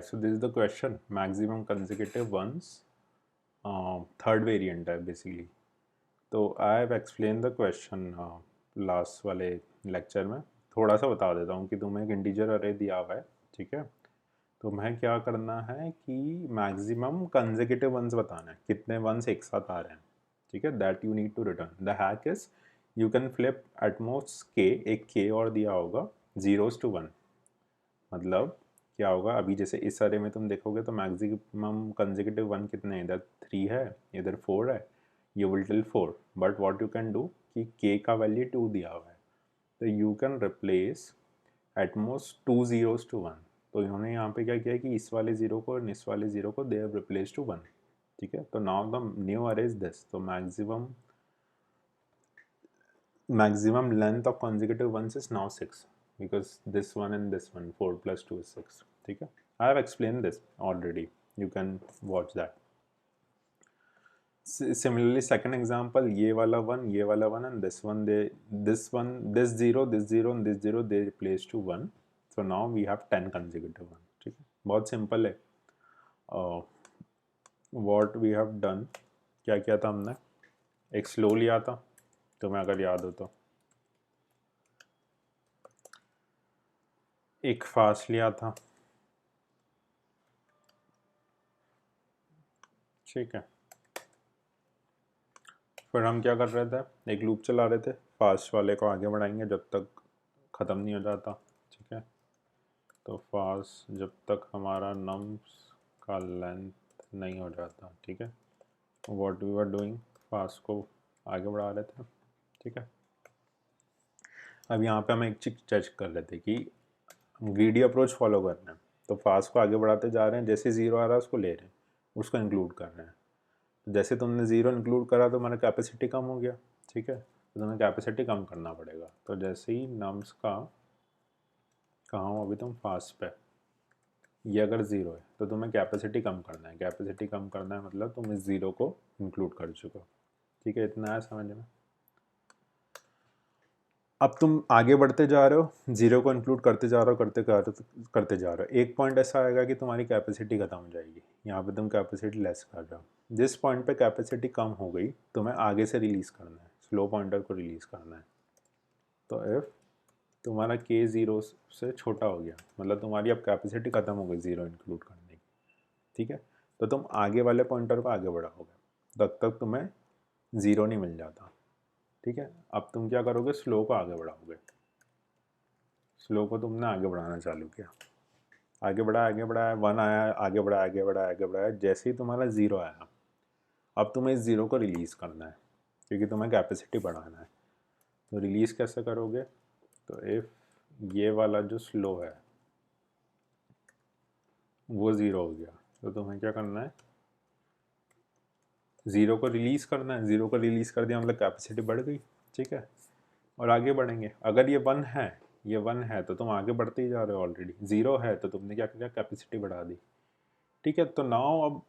so this is the question, maximum consecutive ones, third variant है basically. तो I have explained the question last वाले lecture में. थोड़ा सा बता देता हूँ कि तुम्हें एक इंटीजर अरे दिया हुआ है, ठीक है. तुम्हें क्या करना है कि मैक्सिमम कंसेक्यूटिव वंस बताना है, कितने वंस एक साथ आ रहे हैं, ठीक है. That you need to return. The hack is you can flip at most K, एक के और दिया होगा, जीरोस टू वन. मतलब क्या होगा, अभी जैसे इस अरे में तुम देखोगे तो मैक्सिमम कंसेक्यूटिव वन कितने हैं, इधर 3 है, इधर 4 है, you will till 4. but what you can do कि k का वैल्यू 2 दिया हुआ है, तो you can replace at most 2 zeros to 1. तो इन्होंने यहाँ पे क्या किया कि इस वाले ज़ीरो को और इस वाले ज़ीरो को they have replaced to 1, ठीक है. तो now the new array is this. तो maximum length of consecutive ones is now 6 because this one and this one, 4 plus 2 is 6, ठीक है. I have explained this already, you can watch that. Similarly, second example, ये वाला one and this one, this zero and this zero they replace to 1. So now we have 10 consecutive one, ठीक है. बहुत simple है. What we have done, क्या किया था हमने, एक slow लिया था, तुम्हें अगर याद हो तो, एक fast लिया था, ठीक है. फिर हम क्या कर रहे थे, एक लूप चला रहे थे, फास्ट वाले को आगे बढ़ाएंगे जब तक ख़त्म नहीं हो जाता, ठीक है. तो फास्ट जब तक हमारा नम्स का लेंथ नहीं हो जाता, ठीक है. What we were doing, fast को आगे बढ़ा रहे थे, ठीक है. अब यहाँ पे हम एक चीज चेक कर रहे थे कि ग्रीडी अप्रोच फॉलो करना है, तो फास्ट को आगे बढ़ाते जा रहे हैं, जैसे ज़ीरो आ रहा है उसको ले रहे हैं, उसको इंक्लूड कर रहे हैं. तो जैसे तुमने ज़ीरो इंक्लूड करा तो हमारा कैपेसिटी कम हो गया, ठीक है. तो तुम्हें कैपेसिटी कम करना पड़ेगा. तो जैसे ही नम्स का, कहाँ हो अभी तुम, फास्ट पे, ये अगर ज़ीरो है तो तुम्हें कैपेसिटी कम करना है. कैपेसिटी कम करना है मतलब तुम इस ज़ीरो को इंक्लूड कर चुके हो, ठीक है. इतना है समझ में. अब तुम आगे बढ़ते जा रहे हो, ज़ीरो को इंक्लूड करते जा रहे हो, करते जा रहे हो. एक पॉइंट ऐसा आएगा कि तुम्हारी कैपेसिटी ख़त्म हो जाएगी. यहाँ पे तुम कैपेसिटी लेस कर रहे हो. जिस पॉइंट पे कैपेसिटी कम हो गई तुम्हें आगे से रिलीज़ करना है, स्लो पॉइंटर को रिलीज़ करना है. तो इफ़ तुम्हारा के ज़ीरो से छोटा हो गया, मतलब तुम्हारी अब कैपेसिटी ख़त्म हो गई ज़ीरो इंक्लूड करने की, ठीक है. तो तुम आगे वाले पॉइंटर को आगे बढ़ाओगे, तब तक तुम्हें ज़ीरो नहीं मिल जाता, ठीक है. अब तुम क्या करोगे, स्लो को आगे बढ़ाओगे. स्लो को तुमने आगे बढ़ाना चालू किया, आगे बढ़ाया, वन आया, आगे बढ़ाया. जैसे ही तुम्हारा ज़ीरो आया, अब तुम्हें इस ज़ीरो को रिलीज़ करना है क्योंकि तुम्हें कैपेसिटी बढ़ाना है. तो रिलीज़ कैसे करोगे, तो इफ़ ये वाला जो स्लो है वो ज़ीरो हो गया, तो तुम्हें क्या करना है, ज़ीरो को रिलीज़ करना है. ज़ीरो को रिलीज़ कर दिया मतलब कैपेसिटी बढ़ गई, ठीक है. और आगे बढ़ेंगे. अगर ये वन है तो तुम आगे बढ़ते ही जा रहे हो. ऑलरेडी ज़ीरो है तो तुमने क्या किया, कैपेसिटी बढ़ा दी, ठीक है. तो नाउ अब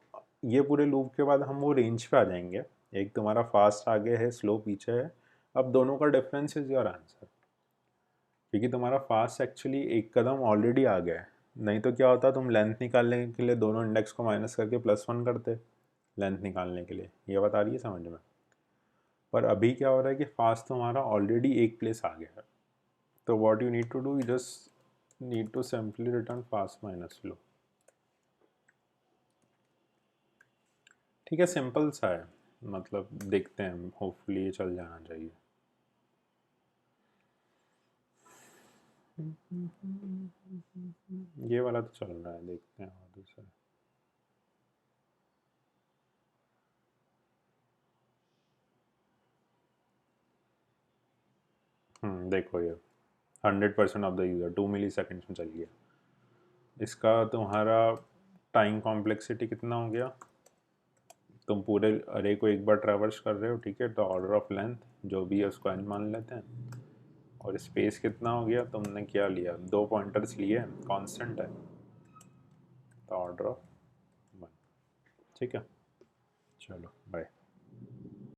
ये पूरे लूप के बाद हम वो रेंज पे आ जाएंगे. एक तुम्हारा फास्ट आगे है, स्लो पीछे है. अब दोनों का डिफरेंस इज योर आंसर, क्योंकि तुम्हारा फास्ट एक्चुअली एक कदम ऑलरेडी आ गया है. नहीं तो क्या होता, तुम लेंथ निकालने के लिए दोनों इंडेक्स को माइनस करके +1 करते लेंथ निकालने के लिए. ये बात आ रही है समझ में. पर अभी क्या हो रहा है कि फास्ट तुम्हारा ऑलरेडी एक प्लेस आ गया है. तो what you need to do, you just need to simply return fast minus slow, ठीक है. सिंपल सा है, मतलब देखते हैं, होपफुली ये चल जाना चाहिए. ये वाला तो चल रहा है, देखते हैं और दूसरा. देखो ये 100% of the user 2 milliseconds में चल गया. इसका तुम्हारा टाइम कॉम्प्लेक्सिटी कितना हो गया, तुम पूरे अरे को एक बार ट्रैवर्स कर रहे हो, ठीक है. तो ऑर्डर ऑफ लेंथ जो भी है उसको n मान लेते हैं. और स्पेस कितना हो गया, तुमने क्या लिया, 2 पॉइंटर्स लिए, कांस्टेंट है, तो ऑर्डर ऑफ 1, ठीक है. चलो बाय.